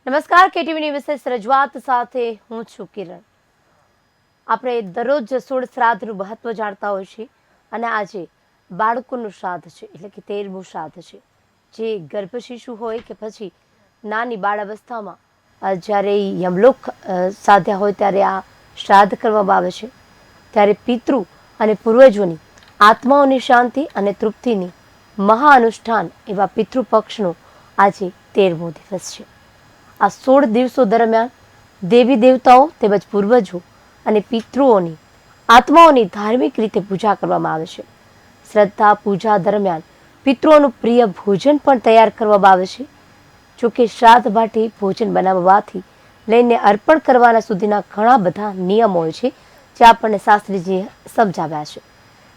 નમસ્કાર, કેટીવીની વિશેષ રજૂઆત સાથે હું છું કિરણ. આપણે દરરોજ જસોડ શ્રાદ્ધનું મહત્વ જાણતા હોઈએ છીએ અને આજે બાળકોનું શ્રાદ્ધ છે, એટલે કે 13મું શ્રાદ્ધ છે. જે ગર્ભ શિશુ હોય કે પછી નાની બાળ અવસ્થામાં જ્યારે યમલોક સાધ્યા હોય ત્યારે આ શ્રાદ્ધ કરવામાં આવે છે. ત્યારે પિતૃ અને પૂર્વજોની આત્માઓની શાંતિ અને તૃપ્તિની મહાઅનુષ્ઠાન એવા પિતૃપક્ષનો આજે 13મો દિવસ છે. આ 16 દિવસો દરમિયાન દેવી દેવતાઓ તેમજ પૂર્વજો અને પિતૃઓની આત્માઓની ધાર્મિક રીતે પૂજા કરવામાં આવે છે. શ્રદ્ધા પૂજા દરમિયાન પિતૃઓનું પ્રિય ભોજન પણ તૈયાર કરવામાં આવે છે. જોકે શ્રાદ્ધ માટે ભોજન બનાવવાથી લઈને અર્પણ કરવાના સુધીના ઘણા બધા નિયમો હોય છે જે આપણને શાસ્ત્રીજીએ સમજાવ્યા છે.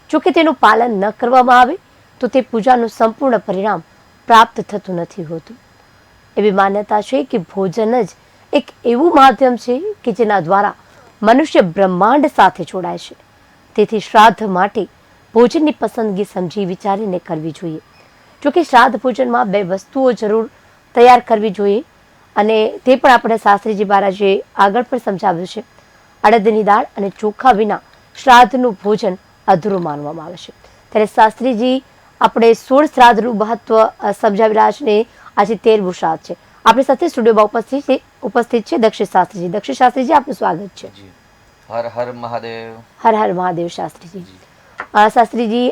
જોકે તેનું પાલન ન કરવામાં આવે તો તે પૂજાનું સંપૂર્ણ પરિણામ પ્રાપ્ત થતું નથી હોતું. એવી માન્યતા છે કે ભોજન જ એક એવું માધ્યમ છે કે જેના દ્વારા મનુષ્ય બ્રહ્માંડ સાથે જોડાય છે. તેથી શ્રાદ્ધ માટે ભોજનની પસંદગી સમજી વિચારીને કરવી જોઈએ. જોકે શ્રાદ્ધ ભોજનમાં 2 વસ્તુઓ જરૂર તૈયાર કરવી જોઈએ અને તે પણ આપણે શાસ્ત્રીજી મહારાજે આગળ પણ સમજાવ્યું છે. અડદની દાળ અને ચોખા વિના શ્રાદ્ધનું ભોજન અધૂરું માનવામાં આવે છે. ત્યારે શાસ્ત્રીજી આપણે 16 શ્રાદ્ધનું મહત્વ સમજાવી રહ્યા છે ને આજે 13મું શ્રાદ્ધ છે. આપણી સાથે સ્ટુડિયોમાં ઉપસ્થિત છે દક્ષિત શાસ્ત્રીજી. દક્ષિત શાસ્ત્રીજી, આપનું સ્વાગત છે. હર હર મહાદેવ. હર હર મહાદેવ શાસ્ત્રીજી. શાસ્ત્રીજી,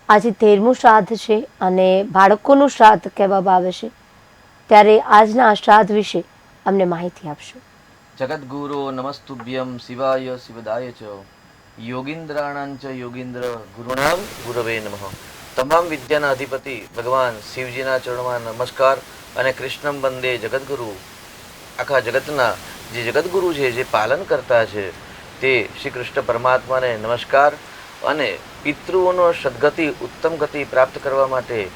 આજે 13મું શ્રાદ્ધ છે અને બાળકોનું શ્રાદ્ધ કહેવામાં આવે છે, ત્યારે આજના આ શ્રાદ્ધ વિશે અમને માહિતી આપશો. જગદગુરો નમસ્તુભ્યમ શિવાય શિવદાય ચ યોગીન્દ્રાણાં ચ યોગીન્દ્ર ગુરુણામ ગુરવે નમઃ. તમામ વિદ્યાના અધિપતિ ભગવાન શિવજીના ચરણમાં નમસ્કાર અને કૃષ્ણમ વંદે જગદગુરુ. આખા જગતના જે જગદગુરુ છે, જે પાલન કરતા છે, તે શ્રી કૃષ્ણ પરમાત્માને નમસ્કાર. અને પિતૃઓનો સદગતિ ઉત્તમ ગતિ પ્રાપ્ત કરવા માટે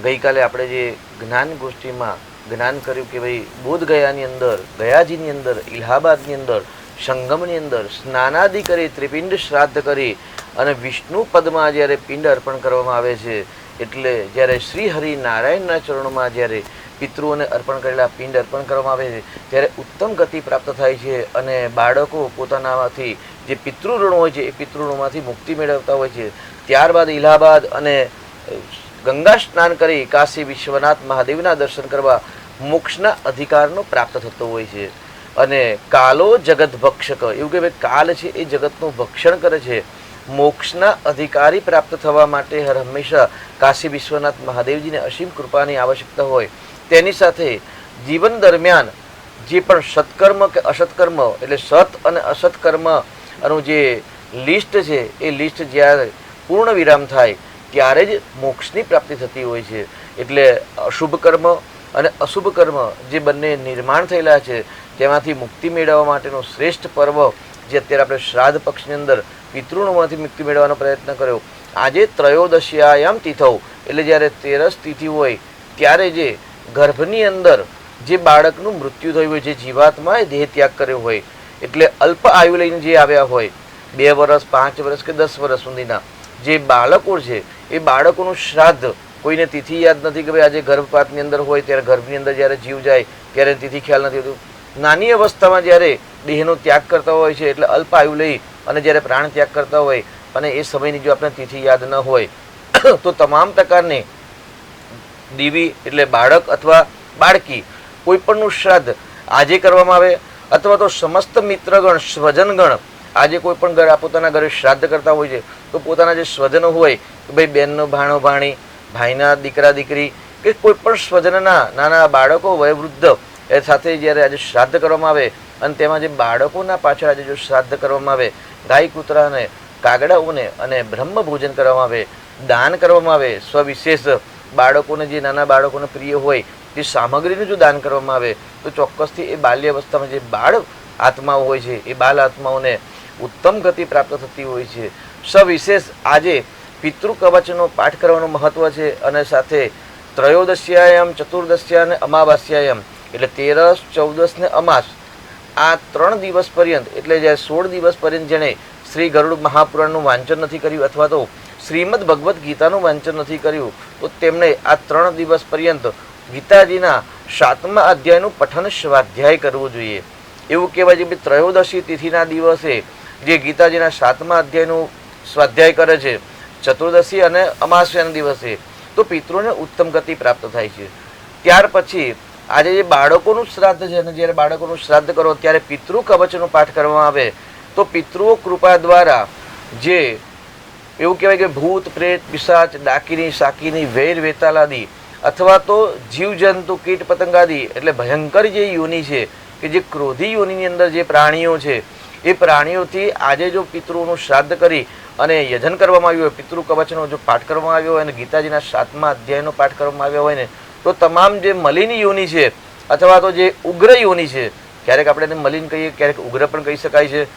ગઈકાલે આપણે જે જ્ઞાન ગોષ્ઠીમાં જ્ઞાન કર્યું કે ભાઈ બોધગયાની અંદર, ગયાજીની અંદર, ઇલાહાબાદની અંદર, સંગમની અંદર સ્નાનાદિ કરી ત્રિપિંડ શ્રાદ્ધ કરી અને વિષ્ણુ પદમાં જ્યારે પિંડ અર્પણ કરવામાં આવે છે, એટલે જ્યારે શ્રી હરિ નારાયણના ચરણોમાં જ્યારે પિતૃઓને અર્પણ કરેલા પિંડ અર્પણ કરવામાં આવે છે ત્યારે ઉત્તમ ગતિ પ્રાપ્ત થાય છે અને બાળકો પોતાનામાંથી જે પિતૃઋણ હોય છે એ પિતૃઋણમાંથી મુક્તિ મેળવતા હોય છે. ત્યારબાદ ઇલાહાબાદ અને ગંગા સ્નાન કરી કાશી વિશ્વનાથ મહાદેવના દર્શન કરવા મોક્ષના અધિકારનો પ્રાપ્ત થતો હોય છે. અને કાલો જગત ભક્ષક, એવું કે ભાઈ કાલ છે એ જગતનું ભક્ષણ કરે છે. મોક્ષના અધિકારી પ્રાપ્ત થવા માટે હર હંમેશા કાશી વિશ્વનાથ મહાદેવજીને અસીમ કૃપાની આવશ્યકતા હોય. તેની સાથે જીવન દરમિયાન જે પણ સત્કર્મ કે અસત્કર્મ, એટલે સત અને અસત કર્મનું જે લિસ્ટ છે એ લિસ્ટ જ્યારે પૂર્ણ વિરામ થાય ત્યારે જ મોક્ષની પ્રાપ્તિ થતી હોય છે. એટલે અશુભ કર્મ અને અશુભ કર્મ જે બંને નિર્માણ થયેલા છે તેમાંથી મુક્તિ મેળવવા માટેનો શ્રેષ્ઠ પર્વ જે અત્યારે આપણે શ્રાદ્ધ પક્ષની અંદર પિતૃણોમાંથી મુક્તિ મેળવવાનો પ્રયત્ન કર્યો. આજે ત્રયોદશીયાયામ તિથૌ, એટલે જ્યારે 13સ તિથિ હોય ત્યારે જે ગર્ભની અંદર જે બાળકનું મૃત્યુ થયું હોય, જે જીવાત્માએ દેહ ત્યાગ કર્યો હોય, એટલે અલ્પ આયુ લઈને જે આવ્યા હોય, 2 વર્ષ, 5 વર્ષ કે 10 વર્ષ સુધીના જે બાળકો છે એ બાળકોનું શ્રાદ્ધ કોઈને તિથિ યાદ નથી કે ભાઈ આજે ગર્ભપાતની અંદર હોય ત્યારે ગર્ભની અંદર જ્યારે જીવ જાય ત્યારે તિથિ ખ્યાલ નથી હોતું. નાની અવસ્થામાં જ્યારે દેહનો ત્યાગ કરતા હોય છે, એટલે અલ્પ આયુ લઈ અને જ્યારે પ્રાણ ત્યાગ કરતા હોય અને એ સમયની જો આપણે તિથિ યાદ ન હોય તો તમામ પ્રકારની દેવી એટલે બાળક અથવા બાળકી કોઈ પણનું શ્રાદ્ધ આજે કરવામાં આવે અથવા તો સમસ્ત મિત્રગણ, સ્વજનગણ આજે કોઈ પણ ઘર પોતાના ઘરે શ્રાદ્ધ કરતા હોય છે તો પોતાના જે સ્વજનો હોય કે ભાઈ બહેનનો ભાણો ભાણી, ભાઈના દીકરા દીકરી કે કોઈ પણ સ્વજનના નાના બાળકો વયવૃદ્ધ એ સાથે જ્યારે આજે શ્રાદ્ધ કરવામાં આવે અને તેમાં જે બાળકોના પાછળ આજે જો શ્રાદ્ધ કરવામાં આવે, ગાય કૂતરાને, કાગડાઓને અને બ્રહ્મ ભોજન કરવામાં આવે, દાન કરવામાં આવે, સ્વવિશેષ બાળકોને જે નાના બાળકોને પ્રિય હોય તે સામગ્રીનું જો દાન કરવામાં આવે તો ચોક્કસથી એ બાલ્ય અવસ્થામાં જે બાળ આત્માઓ હોય છે એ બાલ આત્માઓને ઉત્તમ ગતિ પ્રાપ્ત થતી હોય છે. સવિશેષ આજે પિતૃ કવચનો પાઠ કરવાનું મહત્વ છે અને સાથે ત્રયોદશ્યાયમ, ચતુર્દશ્યા અને અમાવાસ્યાયમ, એટલે 13, 14 ને અમાસ, આ 3 દિવસ પર્યંત, એટલે જ્યારે 16 દિવસ પર્યંત જેણે શ્રી ગરુડ મહાપુરાણનું વાંચન નથી કર્યું અથવા તો શ્રીમદ ભગવદ્ ગીતાનું વાંચન નથી કર્યું તો તેમણે આ 3 દિવસ પર્યંત ગીતાજીના 7મા અધ્યાયનું પઠન સ્વાધ્યાય કરવું જોઈએ. એવું કહેવાય છે કે ત્રયોદશી તિથિના દિવસે જે ગીતાજીના 7મા અધ્યાયનું સ્વાધ્યાય કરે છે, ચતુર્દશી અને અમાસ્યાના દિવસે, તો પિતૃને ઉત્તમ ગતિ પ્રાપ્ત થાય છે. ત્યાર પછી આજે જે બાળકોનું શ્રાદ્ધ છે, અને જ્યારે બાળકોનું શ્રાદ્ધ કરો ત્યારે પિતૃ કવચનો પાઠ કરવામાં આવે તો પિતૃઓ કૃપા દ્વારા જે એવું કહેવાય કે ભૂત પ્રેત પિશાચ ડાકીની શાકીની વેર વેતાલાદી અથવા તો જીવજંતુ કીટ પતંગાદી એટલે ભયંકર જે યોની છે કે જે ક્રોધી યોનીની અંદર જે પ્રાણીઓ છે એ પ્રાણીઓથી આજે જો પિતૃઓનું શ્રાદ્ધ કરી અને યજન કરવામાં આવ્યું હોય, પિતૃ કવચનો જો પાઠ કરવામાં આવ્યો હોય અને ગીતાજીના 7મા અધ્યાયનો પાઠ કરવામાં આવ્યો હોય ને, તો તમામ જે મલિન યોની છે અથવા તો જે ઉગ્ર યોની છે, ક્યારેક આપણે એને મલિન કહીએ, ક્યારેક ઉગ્ર પણ કહી શકાય છે,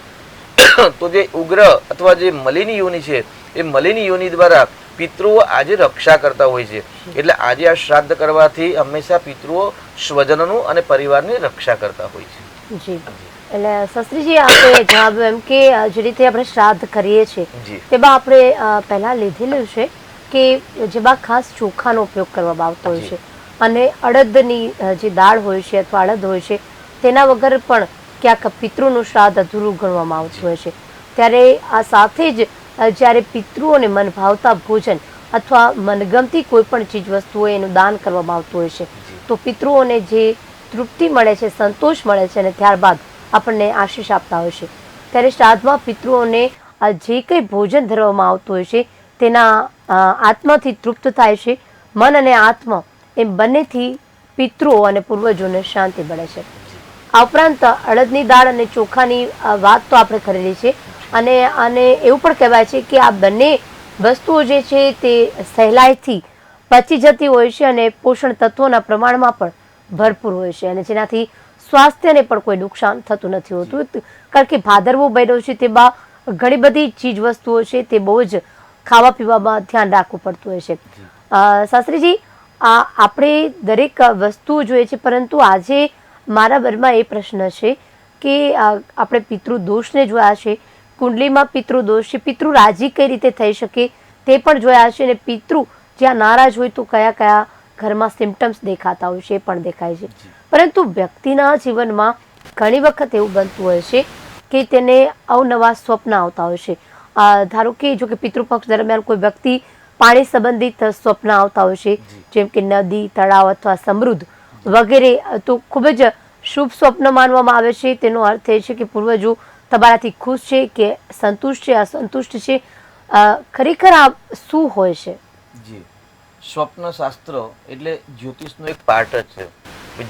તો જે ઉગ્ર અથવા જે મલિન યોની છે એ મલિન યોની દ્વારા પિતૃઓ આજે રક્ષા કરતા હોય છે. એટલે આજે આ શ્રાદ્ધ કરવાથી હંમેશા પિતૃઓ સ્વજનોનું અને પરિવારની રક્ષા કરતા હોય છે. જી, એટલે શાસ્ત્રીજી આપણે જણાવ્યું એમ કે જે રીતે આપણે શ્રાદ્ધ કરીએ છીએ જી તેમાં આપણે પહેલા લીધેલું છે કે જેમાં ખાસ ચોખાનો ઉપયોગ કરવામાં આવતો હોય છે અને અડદની જે દાળ હોય છે અથવા અડદ હોય છે તેના વગર પણ ક્યાંક પિતૃનું શ્રાદ્ધ અધૂરું ગણવામાં આવતું હોય છે. ત્યારે આ સાથે જ જ્યારે પિતૃઓને મન ભાવતા ભોજન અથવા મનગમતી કોઈ પણ ચીજ વસ્તુ હોય એનું દાન કરવામાં આવતું હોય છે, તો પિતૃઓને જે તૃપ્તિ મળે છે, સંતોષ મળે છે અને ત્યારબાદ આપણને આશીષ આપતા હોય છે. ત્યારે શ્રાદ્ધમાં પિતૃઓને જે કંઈ ભોજન ધરવામાં આવતું હોય છે તેના આત્માથી તૃપ્ત થાય છે. મન અને આત્મા એમ બંનેથી પિતૃઓ અને પૂર્વજોને શાંતિ મળે છે. આ ઉપરાંત અડદની દાળ અને ચોખાની વાત તો આપણે કરેલી છે અને એવું પણ કહેવાય છે કે આ બંને વસ્તુઓ જે છે તે સહેલાઈથી પચી જતી હોય છે અને પોષણ તત્વોના પ્રમાણમાં પણ ભરપૂર હોય છે અને જેનાથી સ્વાસ્થ્યને પણ કોઈ નુકસાન થતું નથી હોતું. કારણ કે ભાદરવો મહિનો છે તેમાં ઘણી બધી ચીજ વસ્તુઓ છે તે બહુ જ ખાવા પીવામાં ધ્યાન રાખવું પડતું હોય છે. શાસ્ત્રીજી, આપણે દરેક વસ્તુઓ જોઈએ છે, પરંતુ આજે મારા મનમાં એ પ્રશ્ન છે કે આપણે પિતૃ દોષને જોયા છે, કુંડલીમાં પિતૃ દોષ છે, પિતૃ રાજી કઈ રીતે થઈ શકે તે પણ જોયા છે અને પિતૃ જ્યાં નારાજ હોય તો કયા કયા ઘરમાં સિમ્ટમ્સ દેખાતા હોય છે એ પણ દેખાય છે. પરંતુ વ્યક્તિના જીવનમાં ઘણી વખત એવું બનતું હોય છે કે તેને અવનવા સ્વપ્ન આવતા હોય છે. ધારો કે જો કે પિતૃપક્ષ દરમિયાન કોઈ વ્યક્તિ પાણી સંબંધિત સ્વપ્ન આવતા હોય છે, જેમ કે નદી, તળાવ અથવા સમૃદ્ધ વગેરે, તો ખૂબ જ શુભ સ્વપ્ન માનવામાં આવે છે. તેનો અર્થ એ છે કે પૂર્વજો તમારાથી ખુશ છે કે સંતુષ્ટ છે, અસંતુષ્ટ છે. ખરેખર આ શું હોય છે? જી, સ્વપ્ન શાસ્ત્ર એટલે જ્યોતિષનો એક પાર્ટ જ છે.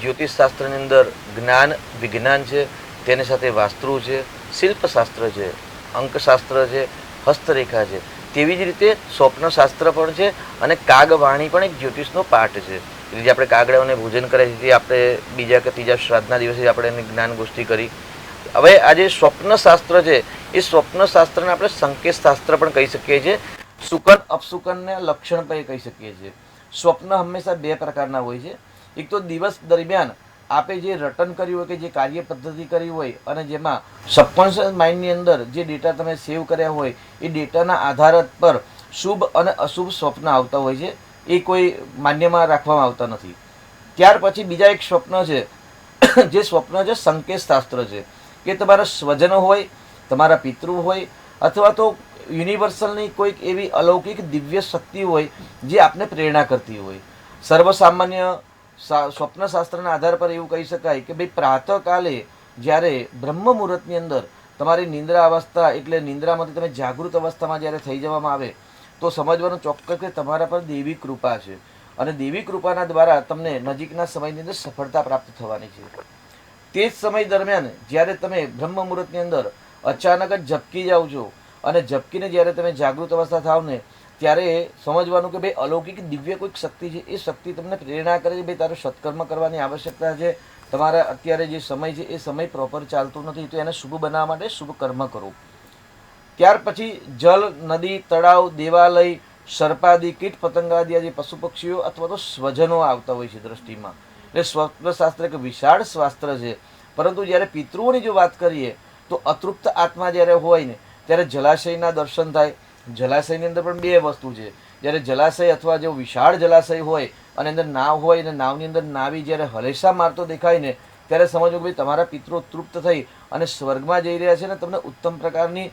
જ્યોતિષ શાસ્ત્રની અંદર જ્ઞાન વિજ્ઞાન છે, તેની સાથે વાસ્તુ છે, શિલ્પશાસ્ત્ર છે, અંકશાસ્ત્ર છે, હસ્તરેખા છે. તેવી જ રીતે સ્વપ્ન શાસ્ત્ર પણ છે અને કાગવાણી પણ એક જ્યોતિષનો પાર્ટ છે. જે આપણે કાગડાઓને ભોજન કરે છે તે આપણે બીજા કે ત્રીજા શ્રાદ્ધના દિવસે આપણે એની જ્ઞાન ગોષ્ઠી કરી. હવે આ જે સ્વપ્ન શાસ્ત્ર છે એ સ્વપ્ન શાસ્ત્રને આપણે સંકેત શાસ્ત્ર પણ કહી શકીએ છીએ. સુકન અપસુકનને લક્ષણ પણ કહી શકીએ છીએ. સ્વપ્ન હંમેશા બે પ્રકારના હોય છે. એક તો દિવસ દરમિયાન આપે જે રટન કર્યું હોય કે જે કાર્ય પદ્ધતિ કરી હોય અને જેમાં સબકોન્શિયસ માઇન્ડની અંદર જે ડેટા તમે સેવ કર્યા હોય એ ડેટાના આધાર પર શુભ અને અશુભ સ્વપ્ન આવતા હોય છે. એ કોઈ માન્યમાં રાખવામાં આવતા નથી. ત્યાર પછી બીજા એક સ્વપ્ન છે, જે સ્વપ્ન છે સંકેત શાસ્ત્ર છે, કે તમારા સ્વજનો હોય, તમારા પિતૃ હોય અથવા તો યુનિવર્સલની કોઈક એવી અલૌકિક દિવ્ય શક્તિ હોય જે આપને પ્રેરણા કરતી હોય. સર્વસામાન્ય સ્વપ્ન શાસ્ત્રના આધાર પર એવું કહી શકાય કે ભાઈ પ્રાતઃકાલે જ્યારે બ્રહ્મ મુહૂર્તની અંદર તમારી નિંદ્રા અવસ્થા એટલે નિંદ્રામાંથી તમે જાગૃત અવસ્થામાં જ્યારે થઈ જવામાં આવે તો સમજવાનું ચોક્કસ કે તમારા પર દેવી કૃપા છે અને દેવી કૃપાના દ્વારા તમને નજીકના સમયની અંદર સફળતા પ્રાપ્ત થવાની છે. તે જ સમય દરમિયાન જ્યારે તમે બ્રહ્મ મુહૂર્તની અંદર અચાનક જ ઝબકી જાઓ છો અને ઝબકીને જ્યારે તમે જાગૃત અવસ્થા થાવ ને ત્યારે સમજવાનું કે ભાઈ અલૌકિક દિવ્ય કોઈક શક્તિ છે, એ શક્તિ તમને પ્રેરણા કરે છે ભાઈ તારે સત્કર્મ કરવાની આવશ્યકતા છે, તમારા અત્યારે જે સમય છે એ સમય પ્રોપર ચાલતો નથી, તો એને શુભ બનાવવા માટે શુભ કર્મ કરો. ત્યાર પછી જલ, નદી, તળાવ, દેવાલય, સર્પાદી, કીટ પતંગાદી જે પશુ પક્ષીઓ અથવા તો સ્વજનો આવતા હોય છે દ્રષ્ટિમાં. એટલે સ્વપ્ન શાસ્ત્ર એક વિશાળ શાસ્ત્ર છે. પરંતુ જ્યારે પિતૃઓની જો વાત કરીએ તો અતૃપ્ત આત્મા જ્યારે હોય ને ત્યારે જલાશયના દર્શન થાય. જલાશયની અંદર પણ બે વસ્તુ છે. જ્યારે જલાશય અથવા જો વિશાળ જલાશય હોય અને અંદર નાવ હોય અને નાવની અંદર નાવી જ્યારે હલેસા મારતો દેખાય ને ત્યારે સમજો કે ભાઈ તમારા પિતરો તૃપ્ત થઈ અને સ્વર્ગમાં જઈ રહ્યા છે ને તમને ઉત્તમ પ્રકારની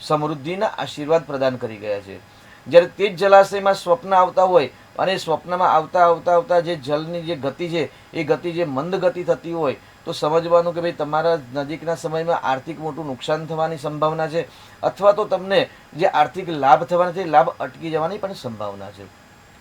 સમૃદ્ધિના આશીર્વાદ પ્રદાન કરી ગયા છે. જ્યારે તે જ જલાશયમાં સ્વપ્ન આવતા હોય અને સ્વપ્નમાં આવતા આવતા આવતા જે જલની જે ગતિ છે એ ગતિ જે મંદ ગતિ થતી હોય તો સમજવાનું કે ભાઈ તમારા નજીકના સમયમાં આર્થિક મોટું નુકસાન થવાની સંભાવના છે, અથવા તો તમને જે આર્થિક લાભ થવાના છે એ લાભ અટકી જવાની પણ સંભાવના છે.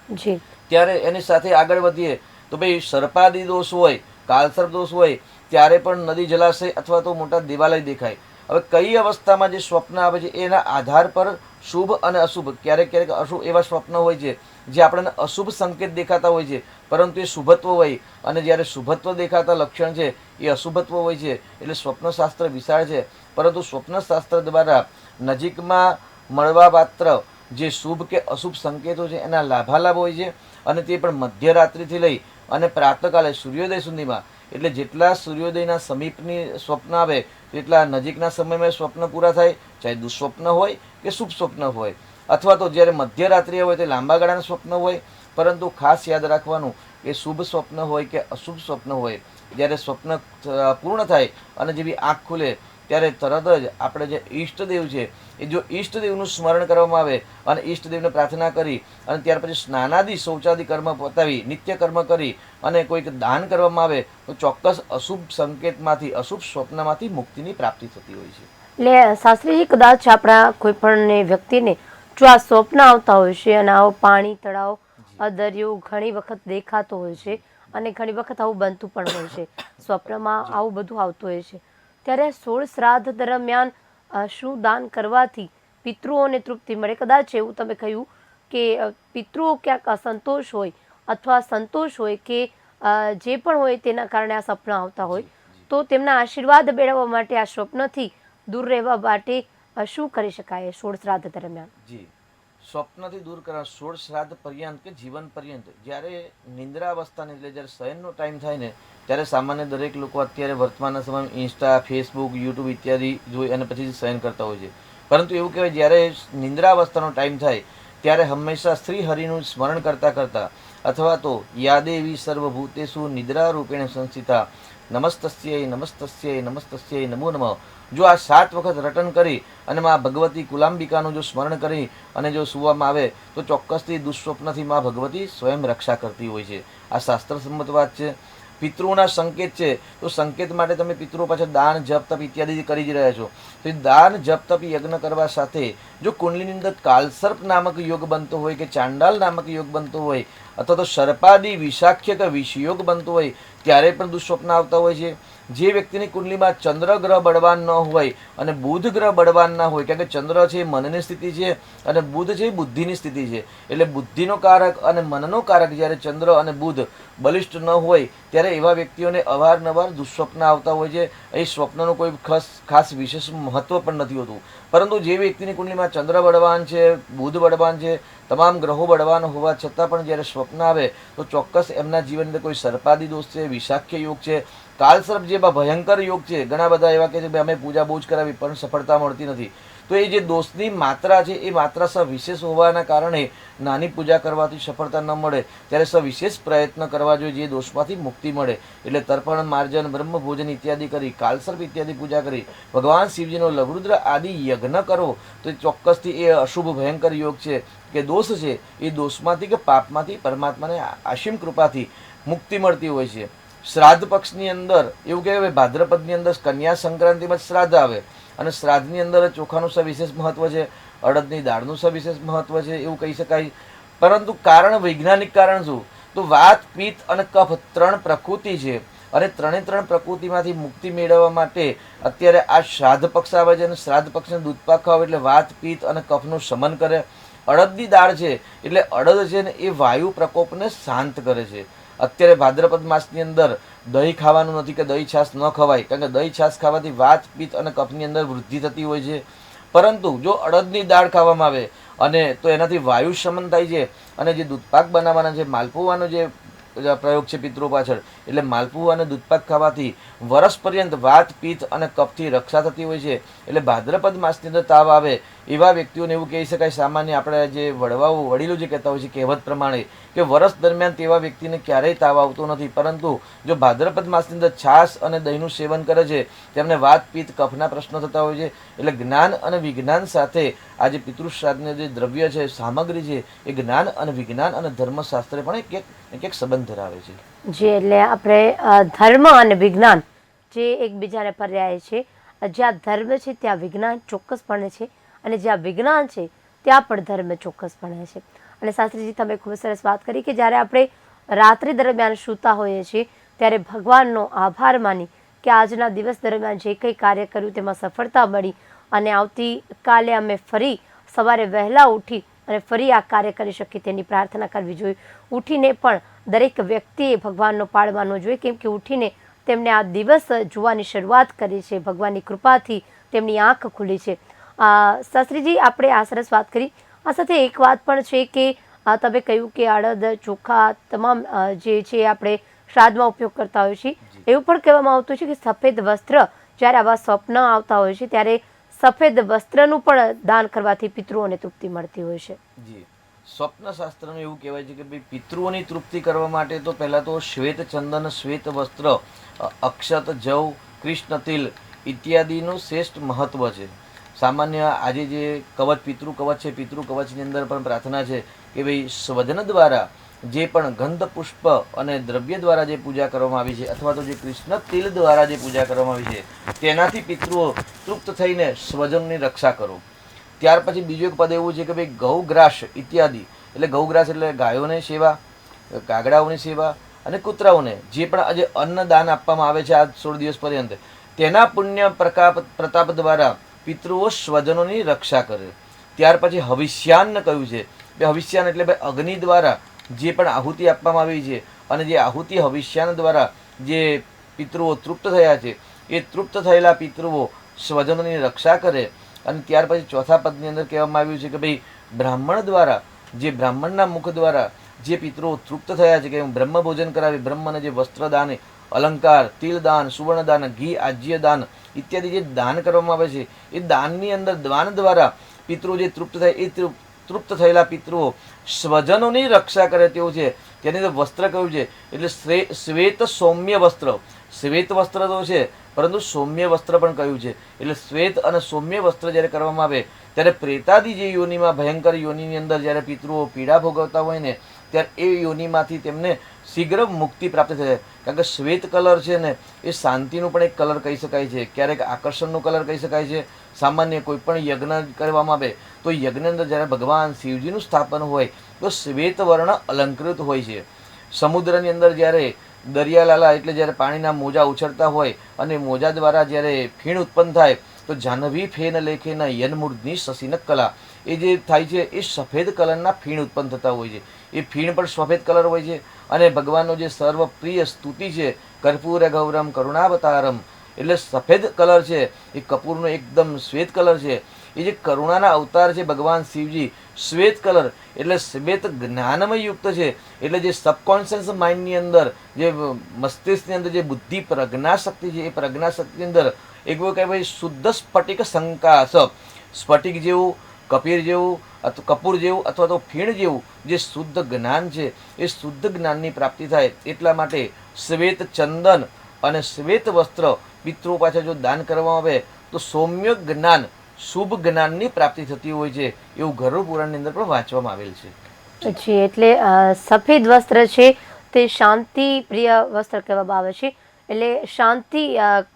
જી. ત્યારે એની સાથે આગળ વધીએ તો ભાઈ સર્પાદી દોષ હોય, કાલસર્પ દોષ હોય ત્યારે પણ નદી, જલાશય અથવા તો મોટા દેવાલય દેખાય. હવે કઈ અવસ્થામાં જે સ્વપ્ન આવે છે એના આધાર પર શુભ અને અશુભ, ક્યારેક ક્યારેક અશુભ એવા સ્વપ્ન હોય છે જે આપણને અશુભ સંકેત દેખાતા હોય છે, પરંતુ એ શુભત્વ હોય, અને જ્યારે શુભત્વ દેખાતા લક્ષણ છે એ અશુભત્વ હોય છે. એટલે સ્વપ્નશાસ્ત્ર વિશાળ છે, પરંતુ સ્વપ્નશાસ્ત્ર દ્વારા નજીકમાં મળવા પાત્ર જે શુભ કે અશુભ સંકેતો છે એના લાભાલાભ હોય છે, અને તે પણ મધ્યરાત્રિથી લઈ અને પ્રાતઃકાલે સૂર્યોદય સુધીમાં. એટલે જેટલા સૂર્યોદયના સમીપની સ્વપ્ન આવે તેટલા નજીકના સમયમાં સ્વપ્ન પૂરા થાય, ચાહે દુઃસ્વપ્ન હોય કે શુભ સ્વપ્ન હોય, અથવા તો જ્યારે મધ્યરાત્રિ હોય તે લાંબા ગાળાના સ્વપ્ન હોય. પરંતુ ખાસ યાદ રાખવાનું કે શુભ સ્વપ્ન હોય કે અશુભ સ્વપ્ન હોય, જ્યારે સ્વપ્ન પૂર્ણ થાય અને જેવી આંખ ખુલે ત્યારે તરત જ આપણે જે ઈષ્ટદેવ છે એ જો ઈષ્ટદેવનું સ્મરણ કરવામાં આવે અને ઈષ્ટદેવને પ્રાર્થના કરી અને ત્યાર પછી સ્નાનાદિ શૌચાદિ કર્મ પતાવી નિત્ય કર્મ કરી અને કોઈક દાન કરવામાં આવે તો ચોક્કસ અશુભ સંકેતમાંથી, અશુભ સ્વપ્નમાંથી મુક્તિની પ્રાપ્તિ થતી હોય છે. એટલે શાસ્ત્રીજી, કદાચ આપણા કોઈ પણ વ્યક્તિને જો આ સ્વપ્ન આવતા હોય છે અને આવો પાણી, તળાવ, દરિયો ઘણી વખત દેખાતો હોય છે અને ઘણી વખત આવું બનતું પણ હોય છે, સ્વપ્નમાં આવું બધું આવતું હોય છે, ત્યારે 16 શ્રાદ્ધ દરમિયાન શું દાન કરવાથી પિતૃઓને તૃપ્તિ મળે? કદાચ એવું તમે કહ્યું કે પિતૃઓ ક્યાંક અસંતોષ હોય અથવા સંતોષ હોય કે જે પણ હોય તેના કારણે આ સપના આવતા હોય, તો તેમના આશીર્વાદ મેળવવા માટે આ સ્વપ્નથી દૂર રહેવા માટે શું કરી શકાય 16 શ્રાદ્ધ દરમિયાન? જી, સ્વપ્નથી દૂર કરવા 16 શ્રાદ્ધ પર્યંત કે જીવન પર્યંત જ્યારે નિંદ્રા અવસ્થાને એટલે જ્યારે શયનનો ટાઈમ થાય ને ત્યારે સામાન્ય દરેક લોકો અત્યારે વર્તમાનના સમયમાં ઇન્સ્ટા, ફેસબુક, યુટ્યુબ ઇત્યાદિ જોઈ અને પછી શયન કરતા હોય છે. પરંતુ એવું કહેવાય જ્યારે નિંદ્રા અવસ્થાનો ટાઈમ થાય ત્યારે હંમેશા શ્રી હરિનું સ્મરણ કરતા કરતા અથવા તો યાદેવી સર્વભૂતેષુ નિદ્રા રૂપેણ સંસ્થિતા નમસ્તસ્યૈ નમસ્તસ્યૈ નમસ્તસ્યૈ નમો નમઃ, જો આ 7 વખત રટન કરી અને માં ભગવતી કુલાંબિકાનું જો સ્મરણ કરી અને જો સુવામાં આવે તો ચોક્કસથી દુઃસ્વપ્નથી માં ભગવતી સ્વયં રક્ષા કરતી હોય છે. આ શાસ્ત્ર સંમત વાત છે. પિતૃઓના સંકેત છે તો સંકેત માટે તમે પિતૃઓ પાછળ દાન, જપ, તપ ઇત્યાદિ કરી જ રહ્યા છો. તો દાન, જપ, તપ, યજ્ઞ કરવા સાથે જો કુંડલીની અંદર કાલસર્પ નામક યોગ બનતો હોય કે ચાંડાલ નામક યોગ બનતો હોય અથવા તો સર્પાદી વિષાખ્ય કે વિષયોગ બનતો હોય ત્યારે પણ દુઃસ્વપ્ન આવતા હોય છે. જે વ્યક્તિની કુંડલીમાં ચંદ્ર ગ્રહ બળવાન ન હોય અને બુધ ગ્રહ બળવાન ના હોય, કારણ કે ચંદ્ર છે મનની સ્થિતિ છે અને બુધ છે બુદ્ધિની સ્થિતિ છે, એટલે બુદ્ધિનો કારક અને મનનો કારક જ્યારે ચંદ્ર અને બુધ બલિષ્ઠ ન હોય ત્યારે એવા વ્યક્તિઓને અવારનવાર દુઃસ્વપ્ન આવતા હોય છે. એ સ્વપ્નનું કોઈ ખાસ વિશેષ મહત્વ પણ નથી હોતું, પરંતુ જે વ્યક્તિની કુંડલીમાં ચંદ્ર બળવાન છે, બુધ બળવાન છે, તમામ ગ્રહો બળવાન હોવા છતાં પણ જ્યારે સ્વપ્ન આવે તો ચોક્કસ એમના જીવનની અંદર કોઈ સર્પાદી દોષ છે, વિષાખ્ય યોગ છે, કાલસર્પ જેવા ભયંકર યોગ છે. ઘણા બધા એવા કે છે અમે પૂજા બહુ જ કરાવી પણ સફળતા મળતી નથી. તો એ જે દોષની માત્રા છે એ માત્રા સવિશેષ હોવાના કારણે નાની પૂજા કરવાથી સફળતા ન મળે ત્યારે સવિશેષ પ્રયત્ન કરવા જોઈએ જે દોષમાંથી મુક્તિ મળે. એટલે તર્પણ, માર્જન, બ્રહ્મ ભોજન ઇત્યાદિ કરી, કાલસર્પ ઇત્યાદિ પૂજા કરી, ભગવાન શિવજીનો લઘુરુદ્ર આદિ યજ્ઞ કરો તો ચોક્કસથી એ અશુભ ભયંકર યોગ છે કે દોષ છે એ દોષમાંથી કે પાપમાંથી પરમાત્માને અસીમ કૃપાથી મુક્તિ મળતી હોય છે. શ્રાદ્ધ પક્ષની અંદર એવું કહેવાય ભાદ્રપદની અંદર કન્યા સંક્રાંતિમાં શ્રાદ્ધ આવે અને શ્રાદ્ધની અંદર ચોખાનું સવિશેષ મહત્વ છે, અડદની દાળનું સવિશેષ મહત્વ છે એવું કહી શકાય. પરંતુ કારણ, વૈજ્ઞાનિક કારણ શું? તો વાત, પિત્ત અને કફ 3 પ્રકૃતિ છે અને 3 પ્રકૃતિમાંથી મુક્તિ મેળવવા માટે અત્યારે આ શ્રાદ્ધ પક્ષ આવે છે અને શ્રાદ્ધ પક્ષને દૂધપાક ખાવ એટલે વાત, પિત્ત અને કફનું શમન કરે. અડદની દાળ છે એટલે અડદ છે ને એ વાયુ પ્રકોપને શાંત કરે છે. અત્યારે ભાદ્રપદ માસની અંદર દહીં ખાવાનું નથી કે દહીં છાશ ન ખવાય, કારણ કે દહીં છાશ ખાવાથી વાત, પિત્ત અને કફની અંદર વૃદ્ધિ થતી હોય છે. પરંતુ જો અડદની દાળ ખાવામાં આવે અને તો એનાથી વાયુ શમન થાય છે અને જે દૂધપાક બનાવવાના છે, માલપુવાનો જે પ્રયોગ છે પિતૃઓ પાછળ. એટલે માલપુઆ અને દૂધપાક ખાવાથી વર્ષ પર્યંત વાત, પિત્ત અને કફથી રક્ષા થતી હોય છે. એટલે ભાદ્રપદ માસની અંદર તાવ આવે એવા વ્યક્તિઓને એવું કહી શકાય, સામાન્ય આપણે જે વડીલો જે કહેતા હોય છે કહેવત પ્રમાણે, કે વર્ષ દરમિયાન તેવા વ્યક્તિને ક્યારેય તાવ આવતો નથી. પરંતુ જો ભાદ્રપદ માસની અંદર છાશ અને દહીંનું સેવન કરે છે તેમને વાત, પિત્ત, કફના પ્રશ્નો થતા હોય છે. એટલે જ્ઞાન અને વિજ્ઞાન સાથે આ જે પિતૃશ્રાદ્ધનું જે દ્રવ્ય છે, સામગ્રી છે, એ જ્ઞાન અને વિજ્ઞાન અને ધર્મશાસ્ત્ર પણ એક સંબંધ ધરાવે છે. જે એટલે આપણે ધર્મ અને વિજ્ઞાન જે એકબીજાને પર્યાય છે. જ્યાં ધર્મ છે ત્યાં વિજ્ઞાન ચોક્કસપણે છે, અને જ્યાં વિજ્ઞાન છે ત્યાં પણ ધર્મ ચોક્કસપણે છે. અને શાસ્ત્રીજી, તમે ખૂબ સરસ વાત કરી કે જ્યારે આપણે રાત્રિ દરમિયાન સૂતા હોઈએ છીએ ત્યારે ભગવાનનો આભાર માની કે આજના દિવસ દરમિયાન જે કંઈ કાર્ય કર્યું તેમાં સફળતા મળી, અને આવતીકાલે અમે ફરી સવારે વહેલા ઉઠી અને ફરી આ કાર્ય કરી શકીએ તેની પ્રાર્થના કરવી જોઈએ. ઉઠીને પણ દરેક વ્યક્તિએ ભગવાનનો પાળ માનવો જોઈએ, કેમ કે ઉઠીને તેમણે આ દિવસ જોવાની શરૂઆત કરી છે. ભગવાનની કૃપાથી તેમની આંખ ખુલી છે. શાસ્ત્રીજી, આપણે આ સરસ વાત કરી. આ સાથે એક વાત પણ છે કે તમે કહ્યું કે અડદ, ચોખા તમામ જે છે આપણે શ્રાદ્ધમાં ઉપયોગ કરતા હોઈએ છીએ. એવું પણ કહેવામાં આવતું છે કે સફેદ વસ્ત્ર, જ્યારે આવા સ્વપ્ન આવતા હોય છે ત્યારે સફેદ વસ્ત્રનું પણ દાન કરવાથી પિતૃઓને તૃપ્તિ મળતી હોય છે. જી, સ્વપ્ન શાસ્ત્રનું એવું કહેવાય છે કે ભાઈ પિતૃઓની તૃપ્તિ કરવા માટે તો પહેલાં તો શ્વેત ચંદન, શ્વેત વસ્ત્ર, અક્ષત, જવ, કૃષ્ણ તિલ ઇત્યાદિનું શ્રેષ્ઠ મહત્વ છે. સામાન્ય આજે જે કવચ, પિતૃ કવચ છે, પિતૃ કવચની અંદર પણ પ્રાર્થના છે કે ભાઈ સ્વજન દ્વારા જે પણ ગંધ, પુષ્પ અને દ્રવ્ય દ્વારા જે પૂજા કરવામાં આવી છે, અથવા તો જે કૃષ્ણ તિલ દ્વારા જે પૂજા કરવામાં આવી છે, તેનાથી પિતૃઓ તૃપ્ત થઈને સ્વજનની રક્ષા કરો. ત્યાર પછી બીજું એક પદ એવું છે કે ભાઈ ગૌગ્રાસ ઇત્યાદિ, એટલે ગૌગ્રાસ એટલે ગાયોની સેવા, કાગડાઓની સેવા અને કૂતરાઓને જે પણ આજે અન્નદાન આપવામાં આવે છે આ 16 દિવસ પર્યંત, તેના પુણ્ય પ્રતાપ દ્વારા પિતૃઓ સ્વજનોની રક્ષા કરે. ત્યાર પછી હવિષ્યાન્ન કહ્યું છે. હવિષ્યાન એટલે ભાઈ અગ્નિ દ્વારા જે પણ આહુતિ આપવામાં આવી છે, અને જે આહુતિ હવિષ્યાન દ્વારા જે પિતૃઓ તૃપ્ત થયા છે, એ તૃપ્ત થયેલા પિતૃઓ સ્વજનોની રક્ષા કરે. અને ત્યાર પછી ચોથા પદની અંદર કહેવામાં આવ્યું છે કે ભાઈ બ્રાહ્મણ દ્વારા, જે બ્રાહ્મણના મુખ દ્વારા જે પિતૃઓ તૃપ્ત થયા છે, કે બ્રહ્મ ભોજન કરાવી, બ્રહ્મને જે વસ્ત્રદાન, અલંકાર, તિલદાન, સુવર્ણદાન, ઘી, આજ્ય દાન ઇત્યાદિ જે દાન કરવામાં આવે છે, એ દાનની અંદર દાન દ્વારા પિતૃઓ જે તૃપ્ત થાય, એ તૃપ્ત થયેલા પિતૃઓ સ્વજનોની રક્ષા કરે તેવું છે. તેની અંદર વસ્ત્ર કહ્યું છે એટલે શ્વેત સૌમ્ય વસ્ત્ર. શ્વેત વસ્ત્ર તો છે, પરંતુ સૌમ્ય વસ્ત્ર પણ કહ્યું છે. એટલે શ્વેત અને સૌમ્ય વસ્ત્ર જ્યારે કરવામાં આવે ત્યારે પ્રેતાદિ જે યોનિમાં, ભયંકર યોનિની અંદર જ્યારે પિતૃઓ પીડા ભોગવતા હોય ને, ત્યારે એ યોનિમાંથી તેમને શીઘ્ર મુક્તિ પ્રાપ્ત થાય. કારણ કે શ્વેત કલર છે ને, એ શાંતિનું પણ એક કલર કહી શકાય છે, ક્યારેક આકર્ષણનું કલર કહી શકાય છે. સામાન્ય કોઈ પણ યજ્ઞ કરવામાં આવે તો યજ્ઞની અંદર જ્યારે ભગવાન શિવજીનું સ્થાપન હોય તો શ્વેત વર્ણ અલંકૃત હોય છે. સમુદ્રની અંદર જ્યારે દરિયાલાલા એટલે જ્યારે પાણીના મોજા ઉછળતા હોય અને મોજા દ્વારા જ્યારે ફીણ ઉત્પન્ન થાય તો જાહ્નવી ફેન લેખેના યનમૂર્ધની શશિન કલા, એ જે થાય છે એ સફેદ કલરના ફીણ ઉત્પન્ન થતા હોય છે. એ ફીણ પણ સફેદ કલર હોય છે. અને ભગવાનનો જે સર્વપ્રિય સ્તુતિ છે કર્પૂર ગૌરમ કરુણાવતારમ, એટલે સફેદ કલર છે એ કપૂરનો એકદમ શ્વેત કલર છે. એ જે કરુણાના અવતાર છે ભગવાન શિવજી, શ્વેત કલર એટલે શ્વેત જ્ઞાનમય યુક્ત છે. એટલે જે સબકોન્શિયસ માઇન્ડની અંદર, જે મસ્તિષ્કની અંદર જે બુદ્ધિ પ્રજ્ઞાશક્તિ છે, એ પ્રજ્ઞાશક્તિની અંદર એક કહેવાય શુદ્ધ સ્ફટિક શંકાસ, સ્ફટિક જેવું, કપીર જેવું, કપૂર જેવું અથવા તો ફીણ જેવું જે શુદ્ધ જ્ઞાન છે, એ શુદ્ધ જ્ઞાનની પ્રાપ્તિ થાય. એટલા માટે શ્વેત ચંદન અને શ્વેત વસ્ત્ર પિતૃઓ પાછળ જો દાન કરવામાં આવે તો સૌમ્ય જ્ઞાન, શુભ જ્ઞાનની પ્રાપ્તિ થતી હોય છે, એવું ગરુડ પુરાણની અંદર પણ વાંચવામાં આવેલ છે. જી, એટલે સફેદ વસ્ત્ર છે તે શાંતિ પ્રિય વસ્ત્ર કહેવામાં આવે છે. એટલે શાંતિ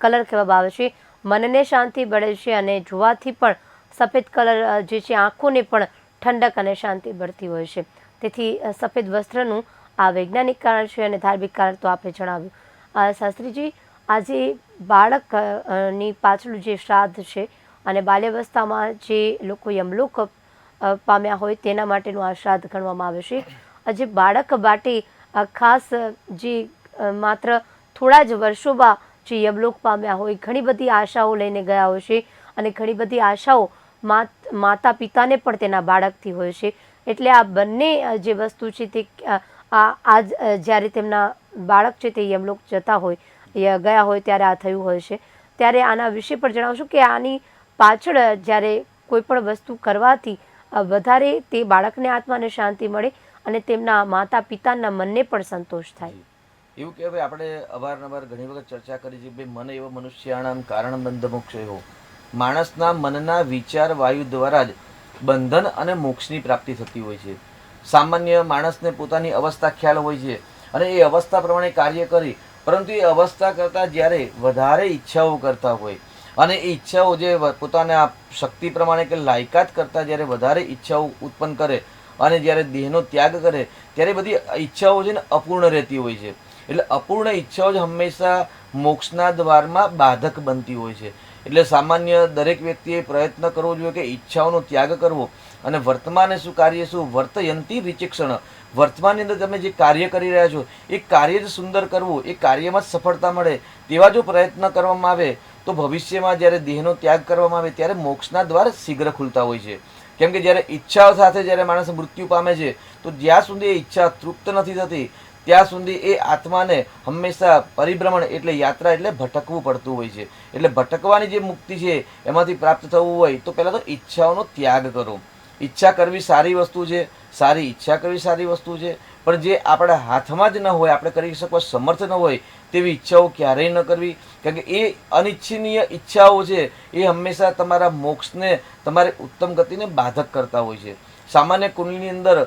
કલર કહેવામાં આવે છે. મનને શાંતિ મળે છે અને જોવાથી પણ સફેદ કલર જે છે આંખોને પણ ઠંડક અને શાંતિ મળતી હોય છે. તેથી સફેદ વસ્ત્રનું આ વૈજ્ઞાનિક કારણ છે અને ધાર્મિક કારણ તો આપણે જણાવ્યું. શાસ્ત્રીજી, આજે બાળકની પાછળનું જે શ્રાદ્ધ છે અને બાલ્યાવસ્થામાં જે લોકો યમલોક પામ્યા હોય તેના માટેનું આ શ્રાદ્ધ ગણવામાં આવે છે. જે બાળક માટે ખાસ જે માત્ર થોડા જ વર્ષોમાં જે યમલોક પામ્યા હોય, ઘણી બધી આશાઓ લઈને ગયા હોય છે અને ઘણી બધી આશાઓ માતા પિતાને પણ તેના બાળકથી હોય છે. એટલે આ બંને જે વસ્તુ છે તે જ્યારે તેમના બાળક છે તે યમલોક જતા હોય ગયા હોય ત્યારે આ થયું હોય છે. ત્યારે આના વિશે પણ જણાવશો કે આની પાછળ જ્યારે કોઈ પણ વસ્તુ કરવાથી વધારે તે બાળકને આત્માને શાંતિ મળે અને તેમના માતા પિતાના મનને પણ સંતોષ થાય. એવું કે ભાઈ આપણે અવારનવાર ઘણી વખત ચર્ચા કરી છે ભાઈ મન એવો મનુષ્યાણામ કારણ બંધ મોક્ષ એવો. માણસના મનના વિચાર વાયુ દ્વારા જ બંધન અને મોક્ષની પ્રાપ્તિ થતી હોય છે. સામાન્ય માણસને પોતાની અવસ્થા ખ્યાલ હોય છે અને એ અવસ્થા પ્રમાણે કાર્ય કરી, પરંતુ એ અવસ્થા કરતાં જ્યારે વધારે ઈચ્છાઓ કરતા હોય અને એ ઈચ્છાઓ જે પોતાના શક્તિ પ્રમાણે કે લાયકાત કરતાં જ્યારે વધારે ઈચ્છાઓ ઉત્પન્ન કરે અને જ્યારે દેહનો ત્યાગ કરે ત્યારે બધી ઈચ્છાઓ છે ને અપૂર્ણ રહેતી હોય છે. એટલે અપૂર્ણ ઈચ્છાઓ જ હંમેશા મોક્ષના દ્વારમાં બાધક બનતી હોય છે. એટલે સામાન્ય દરેક વ્યક્તિએ પ્રયત્ન કરવો જોઈએ કે ઈચ્છાઓનો ત્યાગ કરવો અને વર્તમાને શું કાર્ય શું વર્તયંતી વિચિક્ષણ, વર્તમાનની અંદર તમે જે કાર્ય કરી રહ્યા છો એ કાર્ય જ સુંદર કરવું, એ કાર્યમાં જ સફળતા મળે તેવા જો પ્રયત્ન કરવામાં આવે તો ભવિષ્યમાં જ્યારે દેહનો ત્યાગ કરવામાં આવે ત્યારે મોક્ષના દ્વાર શીઘ્ર ખુલતા હોય છે. કેમ કે જ્યારે ઈચ્છાઓ સાથે જ્યારે માણસ મૃત્યુ પામે છે તો જ્યાં સુધી એ ઈચ્છા તૃપ્ત નથી થતી ત્યાં સુધી એ આત્માને હંમેશા પરિભ્રમણ એટલે યાત્રા એટલે ભટકવું પડતું હોય છે. એટલે ભટકવાની જે મુક્તિ છે એમાંથી પ્રાપ્ત થવું હોય તો પહેલાં તો ઈચ્છાઓનો ત્યાગ કરો. ઈચ્છા કરવી સારી વસ્તુ છે, સારી ઈચ્છા કરવી સારી વસ્તુ છે, પણ જે આપણા હાથમાં જ ન હોય, આપણે કરી શકવા સમર્થ ન હોય તેવી ઈચ્છાઓ ક્યારેય ન કરવી. કારણ કે એ અનિચ્છનીય ઈચ્છાઓ છે એ હંમેશા તમારા મોક્ષને, તમારે ઉત્તમ ગતિને બાધક કરતા હોય છે. સામાન્ય કુંડલીની અંદર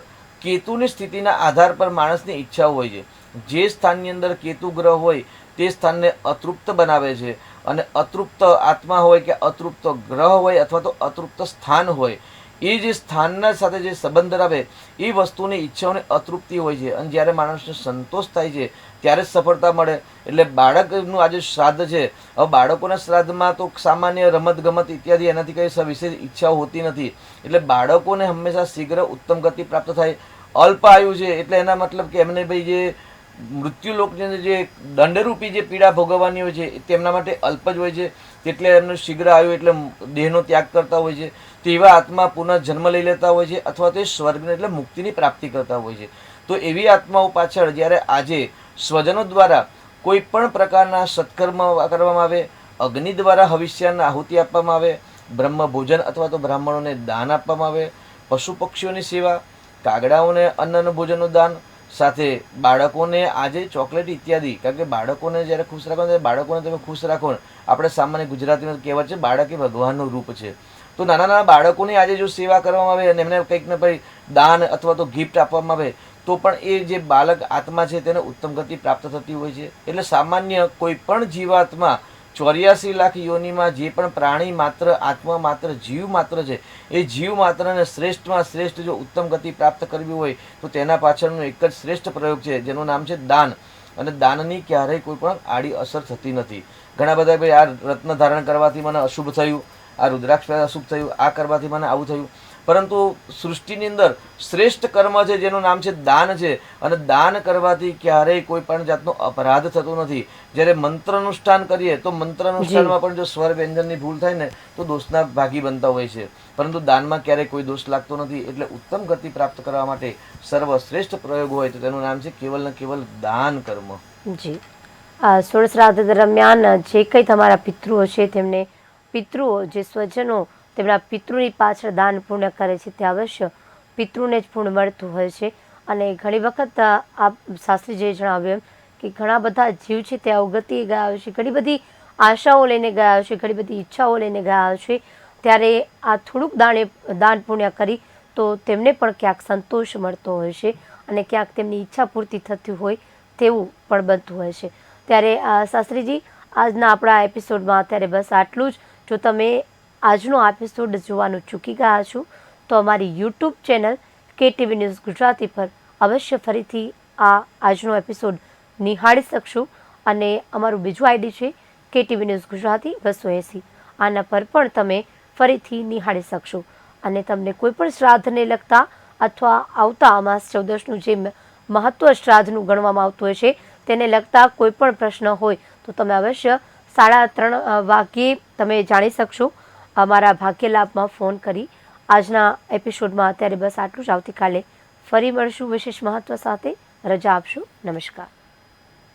કેતુની સ્થિતિના આધાર પર માણસની ઈચ્છાઓ હોય છે. જે સ્થાનની અંદર કેતુ ગ્રહ હોય તે સ્થાનને અતૃપ્ત બનાવે છે અને અતૃપ્ત આત્મા હોય કે અતૃપ્ત ગ્રહ હોય અથવા તો અતૃપ્ત સ્થાન હોય એ જે સ્થાનના સાથે જે સંબંધ ધરાવે એ વસ્તુની ઈચ્છાઓની અતૃપ્તિ હોય છે. અને જ્યારે માણસને સંતોષ થાય છે ત્યારે જ સફળતા મળે. એટલે બાળકનું આજે શ્રાદ્ધ છે, હવે બાળકોના શ્રાદ્ધમાં તો સામાન્ય રમત ગમત ઇત્યાદિ એનાથી કંઈ વિશેષ ઈચ્છાઓ હોતી નથી. એટલે બાળકોને હંમેશા શીઘ્ર ઉત્તમ ગતિ પ્રાપ્ત થાય. અલ્પ આયુ છે એટલે એના મતલબ કે એમને ભાઈ જે મૃત્યુલોકની અંદર જે દંડરૂપી જે પીડા ભોગવવાની હોય છે તેમના માટે અલ્પ જ હોય છે. એટલે એમનું શીઘ્ર આવ્યું એટલે દેહનો ત્યાગ કરતા હોય છે. તેવા આત્મા પુનઃ જન્મ લઈ લેતા હોય છે અથવા તો સ્વર્ગને એટલે મુક્તિની પ્રાપ્તિ કરતા હોય છે. તો એવી આત્માઓ પાછળ જ્યારે આજે સ્વજનો દ્વારા કોઈ પણ પ્રકારના સત્કર્મ કરવામાં આવે, અગ્નિ દ્વારા હવિષ્યાની આહુતિ આપવામાં આવે, બ્રહ્મ ભોજન અથવા તો બ્રાહ્મણોને દાન આપવામાં આવે, પશુ પક્ષીઓની સેવા, કાગડાઓને અન્ન ભોજનનું દાન, સાથે બાળકોને આજે ચોકલેટ ઇત્યાદિ. કારણ કે બાળકોને જ્યારે ખુશ રાખો ત્યારે બાળકોને તમે ખુશ રાખો. આપણે સામાન્ય ગુજરાતીમાં કહેવત છે બાળક એ ભગવાનનું રૂપ છે. તો નાના નાના બાળકોની આજે જો સેવા કરવામાં આવે અને એમને કંઈક ને કંઈક દાન અથવા તો ગિફ્ટ આપવામાં આવે તો પણ એ જે બાળક આત્મા છે તેને ઉત્તમ ગતિ પ્રાપ્ત થતી હોય છે. એટલે સામાન્ય કોઈ પણ જીવાત્મા 84 લાખ યોનિમાં જે પણ પ્રાણી માત્ર, આત્મા માત્ર, જીવ માત્ર છે એ જીવ માત્રને શ્રેષ્ઠમાં શ્રેષ્ઠ જો ઉત્તમ ગતિ પ્રાપ્ત કરવી હોય તો તેના પાછળનો એક જ શ્રેષ્ઠ પ્રયોગ છે જેનું નામ છે દાન. અને દાનની ક્યારેય કોઈ પણ આડી અસર થતી નથી. ઘણા બધા ભાઈ આ રત્ન ધારણ કરવાથી મને અશુભ થયું, આ રુદ્રાક્ષ અશુભ થયું, આ કરવાથી મને આવું થયું. પરંતુ સૃષ્ટિની અંદર શ્રેષ્ઠ કર્મ છે જેનું નામ છે દાન છે. અને દાન કરવાથી ક્યારેય કોઈ પણ જાતનો અપરાધ થતો નથી. જ્યારે મંત્રનુષ્ઠાન કરીએ તો મંત્રનુષ્ઠાનમાં પણ જો સ્વર વ્યંજનની ભૂલ થાય ને તો દોષના ભાગી બનતા હોય છે, પરંતુ દાનમાં ક્યારેય કોઈ દોષ લાગતો નથી. એટલે ઉત્તમ ગતિ પ્રાપ્ત કરવા માટે સર્વશ્રેષ્ઠ પ્રયોગ હોય તો તેનું નામ છે કેવલ ને કેવલ દાન કર્મ. જી, સોળ શ્રાદ્ધ દરમિયાન જે કંઈ તમારા પિતૃઓ છે તેમને પિતૃઓ જે સ્વજનો તેમના પિતૃની પાછળ દાન પુણ્ય કરે છે તે અવશ્ય પિતૃને જ પુણ્ય મળતું હોય છે. અને ઘણી વખત આ શાસ્ત્રીજીએ જણાવ્યું એમ કે ઘણા બધા જીવ છે તે અવગતિ ગયા હોય છે, ઘણી બધી આશાઓ લઈને ગયા હોય છે, ઘણી બધી ઈચ્છાઓ લઈને ગયા હોય છે. ત્યારે આ થોડુંક દાન પુણ્ય કરી તો તેમને પણ ક્યાંક સંતોષ મળતો હોય છે અને ક્યાંક તેમની ઈચ્છા પૂર્તિ થતી હોય તેવું પણ બનતું હોય છે. ત્યારે શાસ્ત્રીજી આજના આપણા એપિસોડમાં અત્યારે બસ આટલું જ. જો તમે આજનો એપિસોડ જોવાનું ચૂકી ગયા છો તો અમારી YouTube channel KTV news Gujarati પર અવશ્ય ફરીથી આજનો એપિસોડ નિહાળી શકશો. અને અમારું બીજું આઈડી છે KTV ન્યૂઝ ગુજરાતી 280. આના પર પણ તમે ફરીથી નિહાળી શકશો. અને તમને કોઈ પણ શ્રાદ્ધને લગતા અથવા આવતા અમાસ ચૌદશનું જે મહત્વ શ્રાદ્ધનું ગણવામાં આવતું હોય છે તેને લગતા કોઈ પણ પ્રશ્ન હોય તો તમે અવશ્ય 3:30 વાગ્યે તમે જાણી શકશો અમારા ભાગ્ય લાભમાં ફોન કરી. આજના એપિસોડમાં અત્યારે બસ આટલું જ. આવતીકાલે ફરી મળશું વિશેષ મહત્વ સાથે. રજા આપશો. નમસ્કાર.